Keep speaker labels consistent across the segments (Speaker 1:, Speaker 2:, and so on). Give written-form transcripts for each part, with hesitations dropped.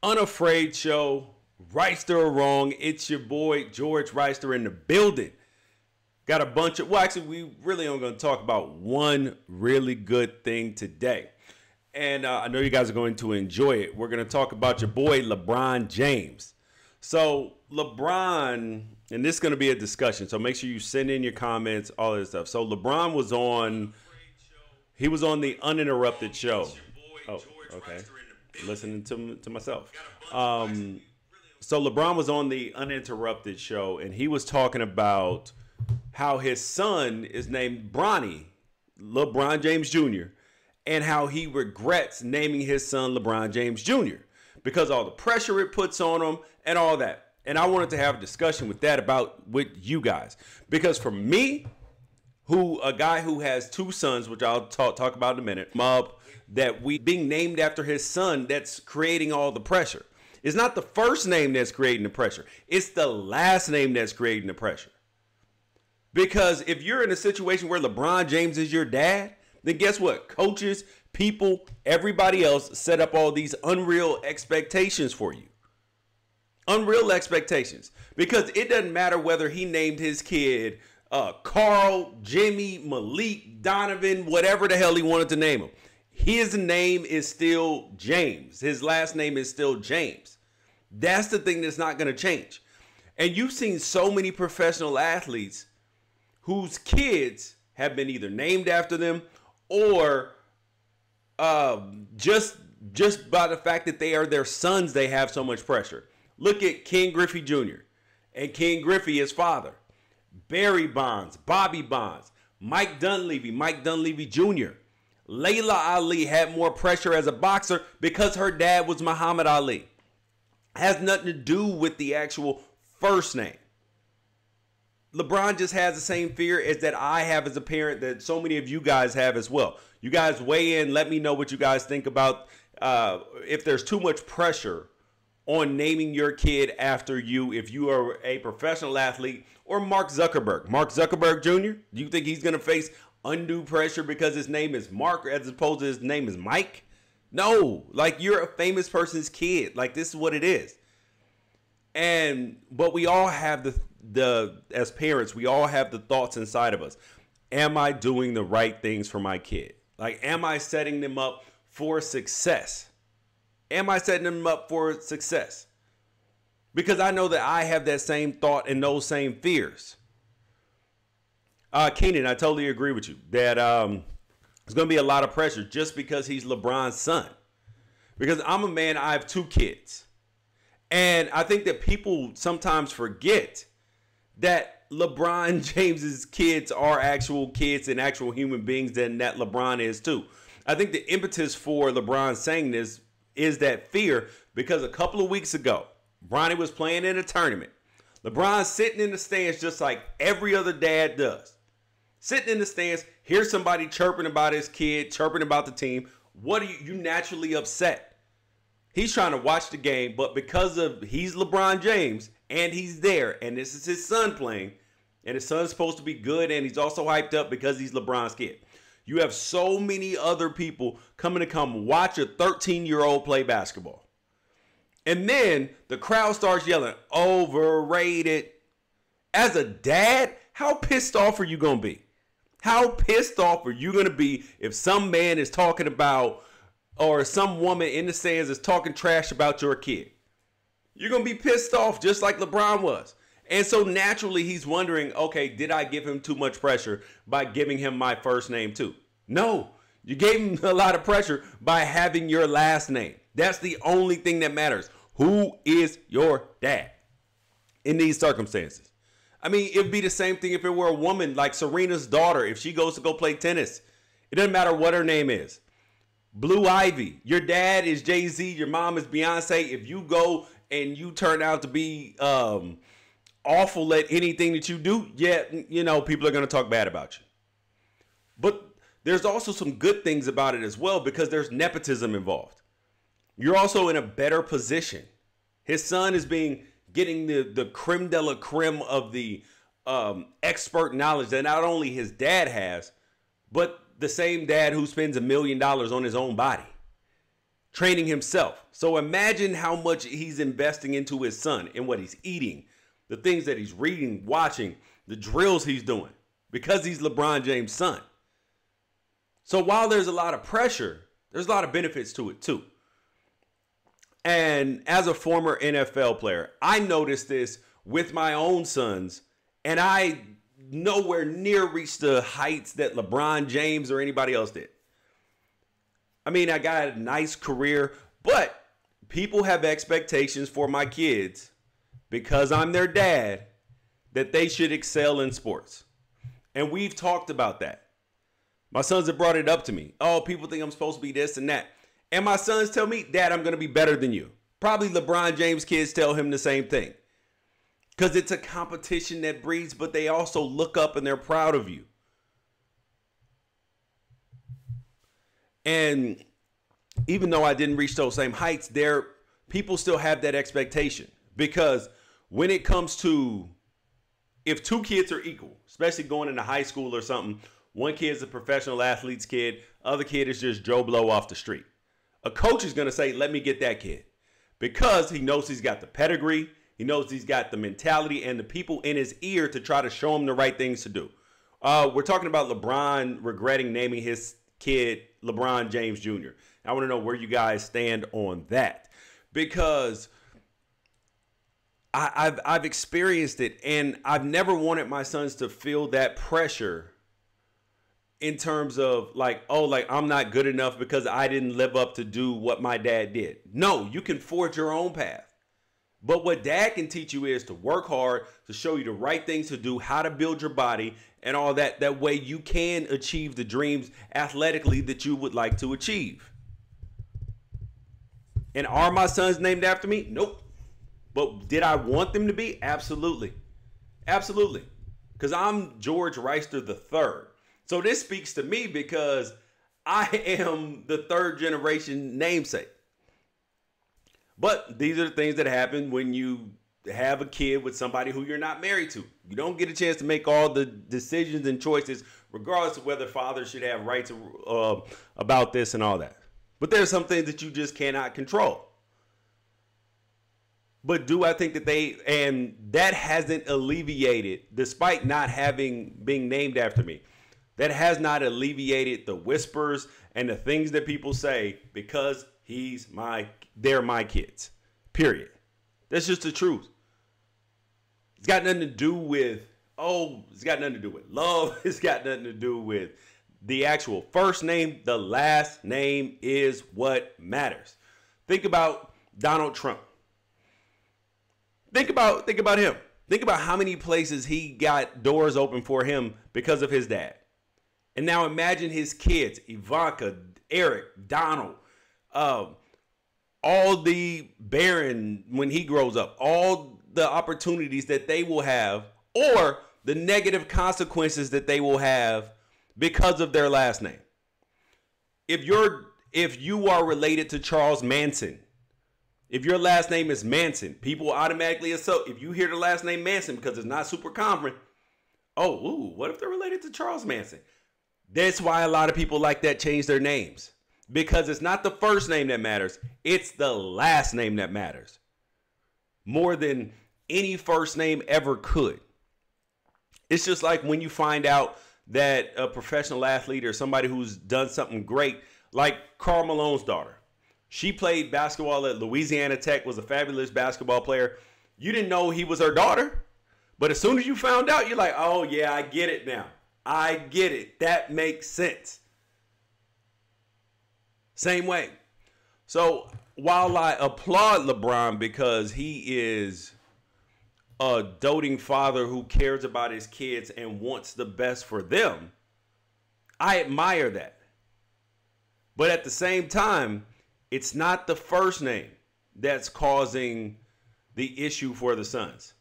Speaker 1: Unafraid show, Reister or wrong. It's your boy George Reister in the building. Got a bunch of, well, actually, we really are going to talk about one really good thing today. And I know you guys are going to enjoy it. We're going to talk about your boy LeBron James. So LeBron, and this is going to be a discussion, so make sure you send in your comments, all this stuff. So LeBron was on, he was on the Uninterrupted show. Oh, okay. Listening to myself. So LeBron was on the Uninterrupted show, and he was talking about how his son is named Bronny, LeBron James Jr., and how he regrets naming his son LeBron James Jr. because all the pressure it puts on him and all that. And I wanted to have a discussion with you guys, because for me, a guy who has two sons, which I'll talk about in a minute, that we being named after his son, that's creating all the pressure. It's not the first name that's creating the pressure. It's the last name that's creating the pressure. Because if you're in a situation where LeBron James is your dad, then guess what? Coaches, people, everybody else set up all these unreal expectations for you. Unreal expectations. Because it doesn't matter whether he named his kid Carl, Jimmy, Malik, Donovan, whatever the hell he wanted to name him. His name is still James. His last name is still James. That's the thing that's not going to change. And you've seen so many professional athletes whose kids have been either named after them or just by the fact that they are their sons, they have so much pressure. Look at Ken Griffey Jr. and Ken Griffey, his father. Barry Bonds, Bobby Bonds, Mike Dunleavy Jr. Layla Ali had more pressure as a boxer because her dad was Muhammad Ali. Has nothing to do with the actual first name. LeBron just has the same fear as that I have as a parent, that so many of you guys have as well. You guys weigh in. Let me know what you guys think about if there's too much pressure on naming your kid after you, if you are a professional athlete, or Mark Zuckerberg. Mark Zuckerberg Jr., do you think he's going to face undue pressure because his name is Mark as opposed to his name is Mike? No, like, you're a famous person's kid. Like, this is what it is. But we all have as parents, we all have the thoughts inside of us. Am I doing the right things for my kid? Like, am I setting them up for success? Am I setting them up for success? Because I know that I have that same thought and those same fears. Keenan, I totally agree with you that there's going to be a lot of pressure just because he's LeBron's son. Because I'm a man, I have two kids. And I think that people sometimes forget that LeBron James's kids are actual kids and actual human beings, and that LeBron is too. I think the impetus for LeBron saying this is that fear, because a couple of weeks ago, Bronny was playing in a tournament. LeBron's sitting in the stands just like every other dad does. Sitting in the stands, hear somebody chirping about his kid, chirping about the team. What are you naturally upset? He's trying to watch the game, but because he's LeBron James and he's there and this is his son playing, and his son's supposed to be good, and he's also hyped up because he's LeBron's kid. You have so many other people coming to come watch a 13-year-old play basketball. And then the crowd starts yelling, overrated. As a dad, how pissed off are you going to be? How pissed off are you going to be if some man is talking about, or some woman in the stands is talking trash about your kid? You're going to be pissed off just like LeBron was. And so naturally he's wondering, okay, did I give him too much pressure by giving him my first name too? No, you gave him a lot of pressure by having your last name. That's the only thing that matters. Who is your dad in these circumstances? I mean, it'd be the same thing if it were a woman like Serena's daughter. If she goes to go play tennis, it doesn't matter what her name is. Blue Ivy, your dad is Jay-Z, your mom is Beyonce. If you go and you turn out to be awful at anything that you do, yeah, people are going to talk bad about you. But there's also some good things about it as well, because there's nepotism involved. You're also in a better position. His son is getting the creme de la creme of the expert knowledge that not only his dad has, but the same dad who spends $1 million on his own body. training himself. So imagine how much he's investing into his son and what he's eating, the things that he's reading, watching, the drills he's doing, because he's LeBron James' son. So while there's a lot of pressure, there's a lot of benefits to it too. And as a former NFL player, I noticed this with my own sons, and I nowhere near reached the heights that LeBron James or anybody else did. I mean, I got a nice career, but people have expectations for my kids because I'm their dad that they should excel in sports. And we've talked about that. My sons have brought it up to me. Oh, people think I'm supposed to be this and that. And my sons tell me, Dad, I'm going to be better than you. Probably LeBron James kids tell him the same thing. Because it's a competition that breeds, but they also look up and they're proud of you. And even though I didn't reach those same heights, people still have that expectation. Because when it comes to, if two kids are equal, especially going into high school or something, one kid's a professional athlete's kid, other kid is just Joe Blow off the street. A coach is going to say, let me get that kid. Because he knows he's got the pedigree, he knows he's got the mentality and the people in his ear to try to show him the right things to do. We're talking about LeBron regretting naming his kid LeBron James Jr. I want to know where you guys stand on that. Because I've experienced it, and I've never wanted my sons to feel that pressure in terms of like, oh, like I'm not good enough because I didn't live up to do what my dad did. No, you can forge your own path. But what dad can teach you is to work hard, to show you the right things to do, how to build your body and all that. That way you can achieve the dreams athletically that you would like to achieve. And are my sons named after me? Nope. But did I want them to be? Absolutely. Absolutely. Because I'm George Reister III. So this speaks to me because I am the third generation namesake. But these are the things that happen when you have a kid with somebody who you're not married to. You don't get a chance to make all the decisions and choices, regardless of whether fathers should have rights about this and all that. But there's some things that you just cannot control. But do I think that and that hasn't alleviated, despite not being named after me, that has not alleviated the whispers and the things that people say because they're my kids. Period. That's just the truth. It's got nothing to do with, it's got nothing to do with love. It's got nothing to do with the actual first name. The last name is what matters. Think about Donald Trump. Think about him. Think about how many places he got doors open for him because of his dad. And now imagine his kids, Ivanka, Eric, Donald, all the Barron when he grows up, all the opportunities that they will have, or the negative consequences that they will have because of their last name. If you are related to Charles Manson, if your last name is Manson, people automatically associate. If you hear the last name Manson because it's not super common, what if they're related to Charles Manson? That's why a lot of people like that change their names. Because it's not the first name that matters. It's the last name that matters. More than any first name ever could. It's just like when you find out that a professional athlete or somebody who's done something great, like Karl Malone's daughter. She played basketball at Louisiana Tech, was a fabulous basketball player. You didn't know he was her daughter. But as soon as you found out, you're like, oh yeah, I get it now. I get it. That makes sense. Same way. So while I applaud LeBron because he is a doting father who cares about his kids and wants the best for them, I admire that. But at the same time, it's not the first name that's causing the issue for the Suns.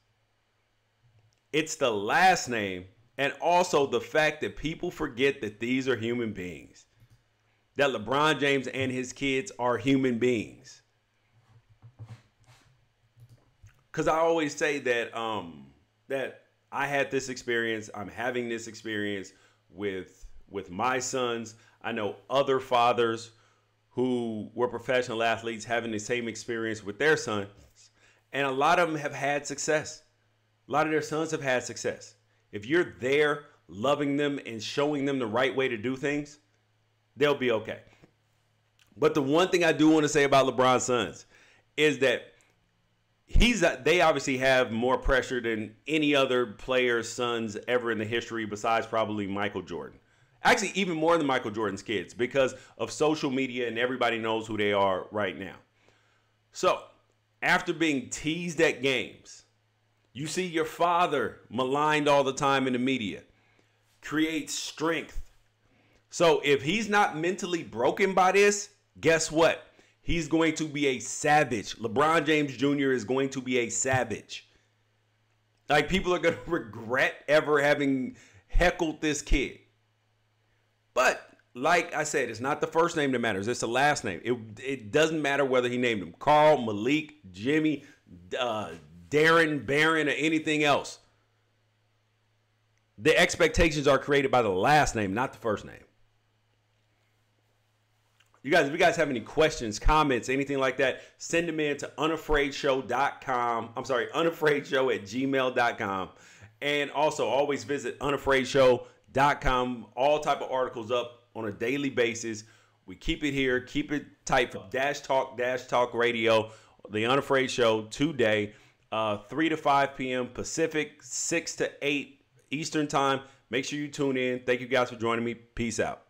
Speaker 1: It's the last name, and also the fact that people forget that these are human beings. That LeBron James and his kids are human beings. Because I always say that that I had this experience. I'm having this experience with my sons. I know other fathers who were professional athletes having the same experience with their sons. And a lot of them have had success. A lot of their sons have had success. If you're there loving them and showing them the right way to do things, they'll be okay. But the one thing I do want to say about LeBron's sons is that they obviously have more pressure than any other player's sons ever in the history besides probably Michael Jordan. Actually, even more than Michael Jordan's kids because of social media and everybody knows who they are right now. So, after being teased at games, you see your father maligned all the time in the media. Creates strength. So, if he's not mentally broken by this, guess what? He's going to be a savage. LeBron James Jr. is going to be a savage. Like, people are going to regret ever having heckled this kid. But, like I said, it's not the first name that matters. It's the last name. It doesn't matter whether he named him Carl, Malik, Jimmy, Darren, Barron, or anything else. The expectations are created by the last name, not the first name. If you guys have any questions, comments, anything like that, send them in to unafraidshow.com. I'm sorry, unafraidshow@gmail.com. And also always visit unafraidshow.com. All type of articles up on a daily basis. We keep it here, keep it tight for Dash Talk Radio, the Unafraid Show today, 3 to 5 p.m. Pacific, 6 to 8 Eastern time. Make sure you tune in. Thank you guys for joining me. Peace out.